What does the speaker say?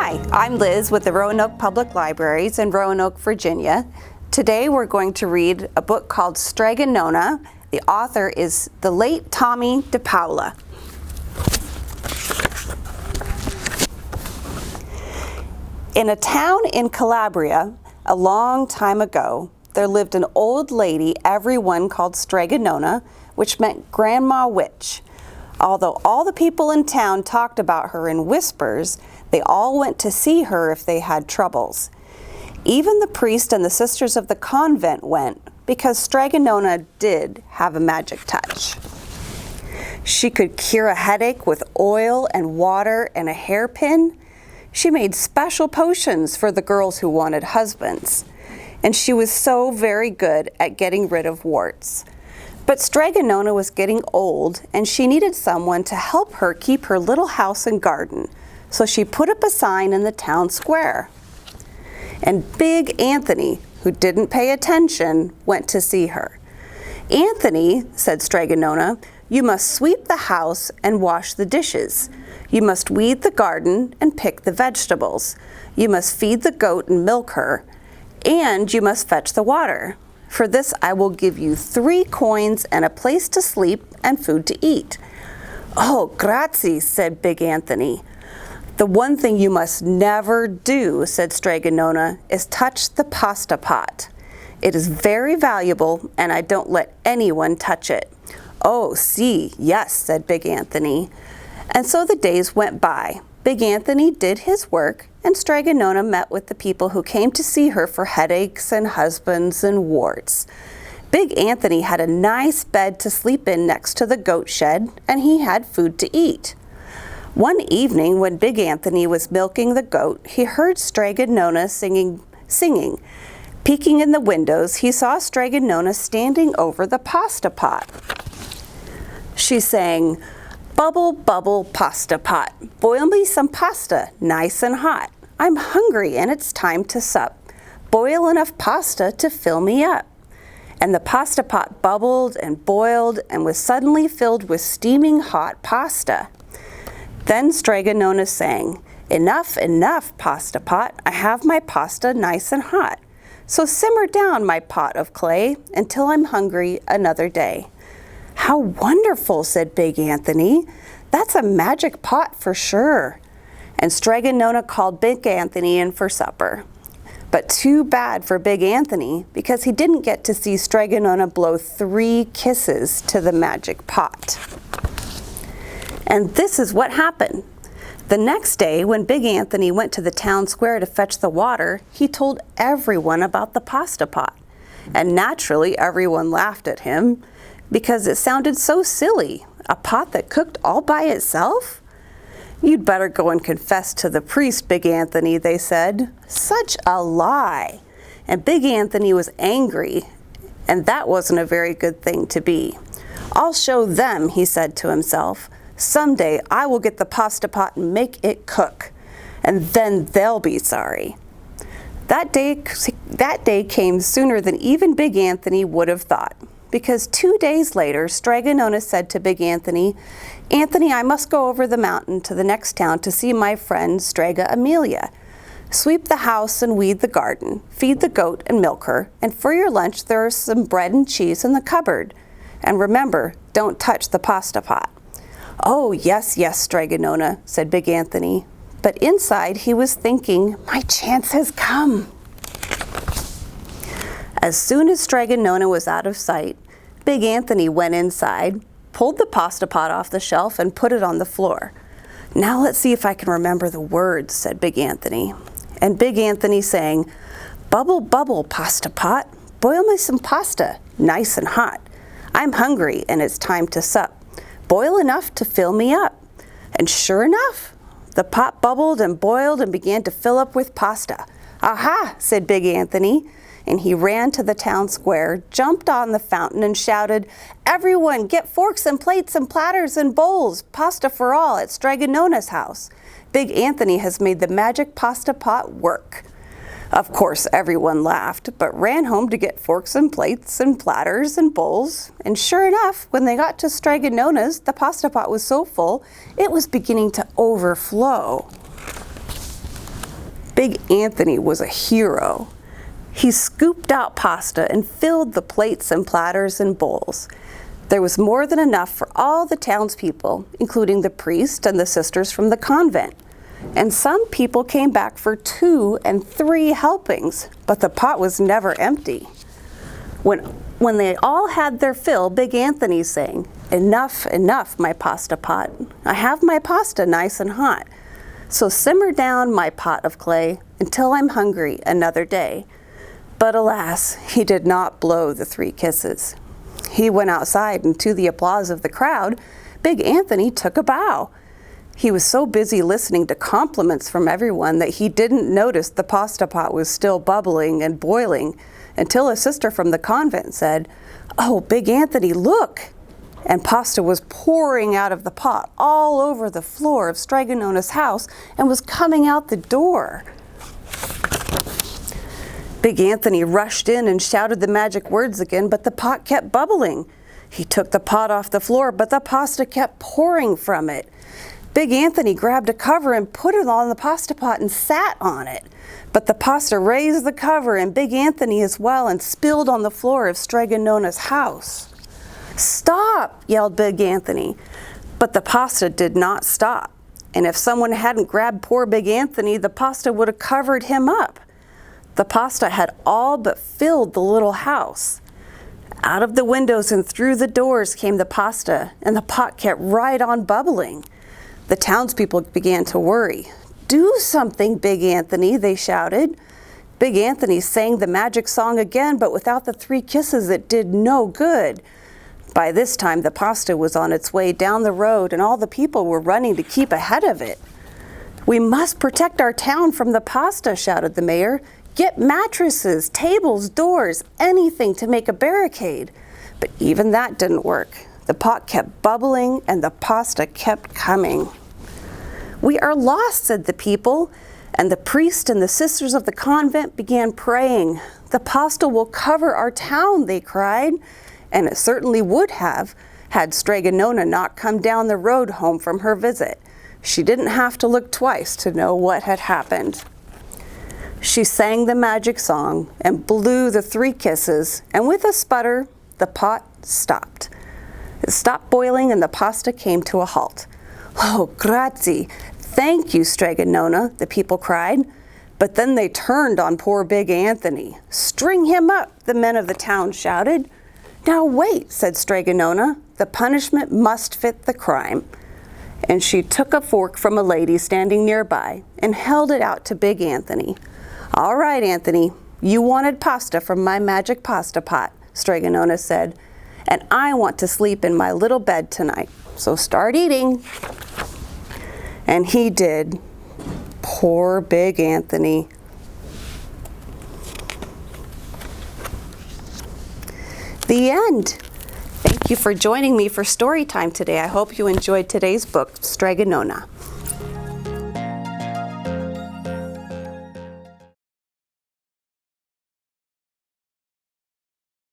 Hi, I'm Liz with the Roanoke Public Libraries in Roanoke, Virginia. Today we're going to read a book called Strega Nona. The author is the late Tomie dePaola. In a town in Calabria, a long time ago, there lived an old lady everyone called Strega Nona, which meant Grandma Witch. Although all the people in town talked about her in whispers, they all went to see her if they had troubles. Even the priest and the sisters of the convent went, because Strega Nona did have a magic touch. She could cure a headache with oil and water and a hairpin. She made special potions for the girls who wanted husbands. And she was so very good at getting rid of warts. But Strega Nona was getting old, and she needed someone to help her keep her little house and garden. So she put up a sign in the town square. And Big Anthony, who didn't pay attention, went to see her. "Anthony," said Strega Nona, "you must sweep the house and wash the dishes. You must weed the garden and pick the vegetables. You must feed the goat and milk her. And you must fetch the water. For this I will give you 3 coins and a place to sleep and food to eat." "Oh, grazie," said Big Anthony. "The one thing you must never do," said Strega Nona, "is touch the pasta pot. It is very valuable, and I don't let anyone touch it." "Oh, si, yes," said Big Anthony. And so the days went by. Big Anthony did his work, and Strega Nona met with the people who came to see her for headaches and husbands and warts. Big Anthony had a nice bed to sleep in next to the goat shed, and he had food to eat. One evening when Big Anthony was milking the goat, he heard Strega Nona singing. Peeking in the windows, he saw Strega Nona standing over the pasta pot. She sang, "Bubble, bubble, pasta pot. Boil me some pasta, nice and hot. I'm hungry and it's time to sup. Boil enough pasta to fill me up." And the pasta pot bubbled and boiled and was suddenly filled with steaming hot pasta. Then Strega Nona sang, "Enough, enough, pasta pot. I have my pasta nice and hot. So simmer down my pot of clay until I'm hungry another day." "How wonderful," said Big Anthony. "That's a magic pot for sure." And Strega Nona called Big Anthony in for supper. But too bad for Big Anthony, because he didn't get to see Strega Nona blow 3 kisses to the magic pot. And this is what happened. The next day, when Big Anthony went to the town square to fetch the water, he told everyone about the pasta pot. And naturally, everyone laughed at him, because it sounded so silly. A pot that cooked all by itself? "You'd better go and confess to the priest, Big Anthony," they said. Such a lie! And Big Anthony was angry, and that wasn't a very good thing to be. "I'll show them," he said to himself. "Someday I will get the pasta pot and make it cook, and then they'll be sorry." That day came sooner than even Big Anthony would have thought. Because 2 days later, Strega Nona said to Big Anthony, "Anthony, I must go over the mountain to the next town to see my friend Strega Amelia. Sweep the house and weed the garden, feed the goat and milk her, and for your lunch there is some bread and cheese in the cupboard. And remember, don't touch the pasta pot." "Oh, yes, yes, Strega Nona," said Big Anthony. But inside he was thinking, "My chance has come." As soon as Strega Nona was out of sight, Big Anthony went inside, pulled the pasta pot off the shelf, and put it on the floor. "Now let's see if I can remember the words," said Big Anthony. And Big Anthony sang, "Bubble, bubble, pasta pot. Boil me some pasta, nice and hot. I'm hungry and it's time to sup. Boil enough to fill me up." And sure enough, the pot bubbled and boiled and began to fill up with pasta. "Aha!" said Big Anthony. And he ran to the town square, jumped on the fountain, and shouted, "Everyone, get forks and plates and platters and bowls. Pasta for all at Strega Nona's house. Big Anthony has made the magic pasta pot work." Of course, everyone laughed, but ran home to get forks and plates and platters and bowls. And sure enough, when they got to Strega Nona's, the pasta pot was so full, it was beginning to overflow. Big Anthony was a hero. He scooped out pasta and filled the plates and platters and bowls. There was more than enough for all the townspeople, including the priest and the sisters from the convent. And some people came back for 2 and 3 helpings, but the pot was never empty. When they all had their fill, Big Anthony sang, "Enough, enough, my pasta pot. I have my pasta nice and hot. So simmer down, my pot of clay, until I'm hungry another day." But alas, he did not blow the 3 kisses. He went outside, and to the applause of the crowd, Big Anthony took a bow. He was so busy listening to compliments from everyone that he didn't notice the pasta pot was still bubbling and boiling until a sister from the convent said, "Oh, Big Anthony, look!" And pasta was pouring out of the pot all over the floor of Strega Nona's house and was coming out the door. Big Anthony rushed in and shouted the magic words again, but the pot kept bubbling. He took the pot off the floor, but the pasta kept pouring from it. Big Anthony grabbed a cover and put it on the pasta pot and sat on it. But the pasta raised the cover and Big Anthony as well and spilled on the floor of Strega Nona's house. "Stop!" yelled Big Anthony. But the pasta did not stop. And if someone hadn't grabbed poor Big Anthony, the pasta would have covered him up. The pasta had all but filled the little house. Out of the windows and through the doors came the pasta, and the pot kept right on bubbling. The townspeople began to worry. "Do something, Big Anthony," they shouted. Big Anthony sang the magic song again, but without the 3 kisses, it did no good. By this time, the pasta was on its way down the road, and all the people were running to keep ahead of it. "We must protect our town from the pasta," shouted the mayor. "Get mattresses, tables, doors, anything to make a barricade." But even that didn't work. The pot kept bubbling and the pasta kept coming. "We are lost," said the people, and the priest and the sisters of the convent began praying. "The pasta will cover our town," they cried, and it certainly would have had Strega Nona not come down the road home from her visit. She didn't have to look twice to know what had happened. She sang the magic song and blew the 3 kisses, and with a sputter, the pot stopped. It stopped boiling and the pasta came to a halt. "Oh, grazie! Thank you, Strega Nona," the people cried. But then they turned on poor Big Anthony. "String him up," the men of the town shouted. "Now wait," said Strega Nona. "The punishment must fit the crime." And she took a fork from a lady standing nearby and held it out to Big Anthony. "All right, Anthony, you wanted pasta from my magic pasta pot," Strega Nona said, "and I want to sleep in my little bed tonight, so start eating." And he did. Poor Big Anthony. The end. Thank you for joining me for story time today. I hope you enjoyed today's book, Strega Nona.